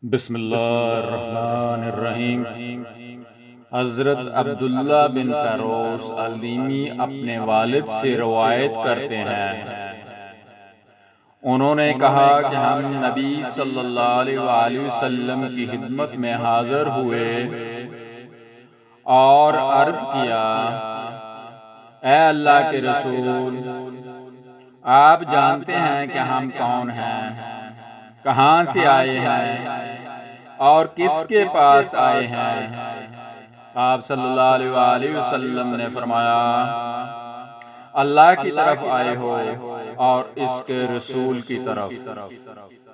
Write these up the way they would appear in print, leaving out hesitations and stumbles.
بسم اللہ الرحمن الرحیم۔ حضرت عبداللہ بن فیروز الدیمی اپنے والد سے روایت کرتے ہیں، انہوں نے کہا کہ ہم نبی صلی اللہ علیہ وآلہ وسلم کی خدمت میں حاضر ہوئے اور عرض کیا، اے اللہ کے رسول، آپ جانتے ہیں کہ ہم کون ہیں، کہاں سے آئے ہیں اور کس کے پاس آئے ہیں؟ آپ صلی اللہ علیہ وآلہ وسلم نے فرمایا، اللہ کی طرف آئے ہو اور اس کے رسول کی طرف۔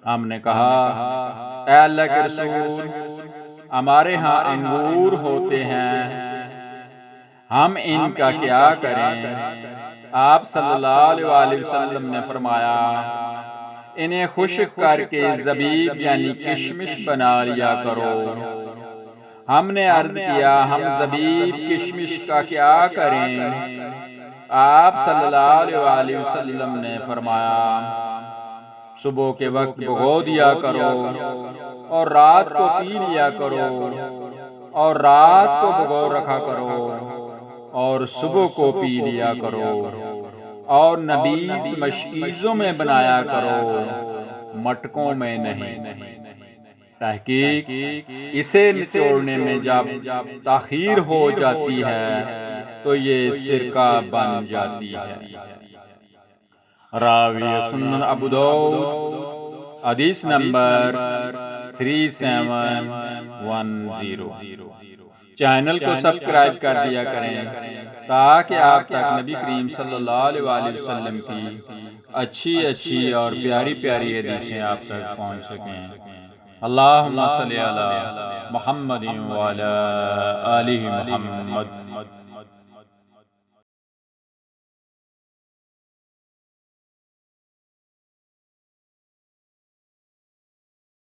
ہم نے کہا، اے اللہ کے رسول، ہمارے ہاں انگور ہوتے ہیں، ہم ان کا کیا کریں؟ آپ صلی اللہ علیہ وآلہ وسلم نے فرمایا، انہیں خشک کر کے زبیب یعنی کشمش بنا لیا کرو۔ ہم نے عرض کیا، ہم زبیب کشمش کا کیا کریں؟ آپ صلی اللہ علیہ وآلہ وسلم نے فرمایا، صبح کے وقت بھگو دیا کرو اور رات کو پی لیا کرو، اور رات کو بھگو رکھا کرو اور صبح کو پی لیا کرو، اور نبیذ مشکیزوں میں بنایا کرو، مٹکوں میں نہیں۔ تحقیق اسے نچوڑنے میں جب تاخیر ہو جاتی ہے تو یہ سرکہ بن جاتی ہے۔ راوی سنن ابو داؤد، حدیث نمبر 3710۔ چینل کو سبسکرائب کر دیا کریں تاکہ آپ تک نبی کریم صلی اللہ علیہ وآلہ وسلم کی اچھی اور پیاری پیاری حدیثیں آپ تک پہنچ سکیں۔ اللہم صلی علی محمد وعلی آلہ محمد۔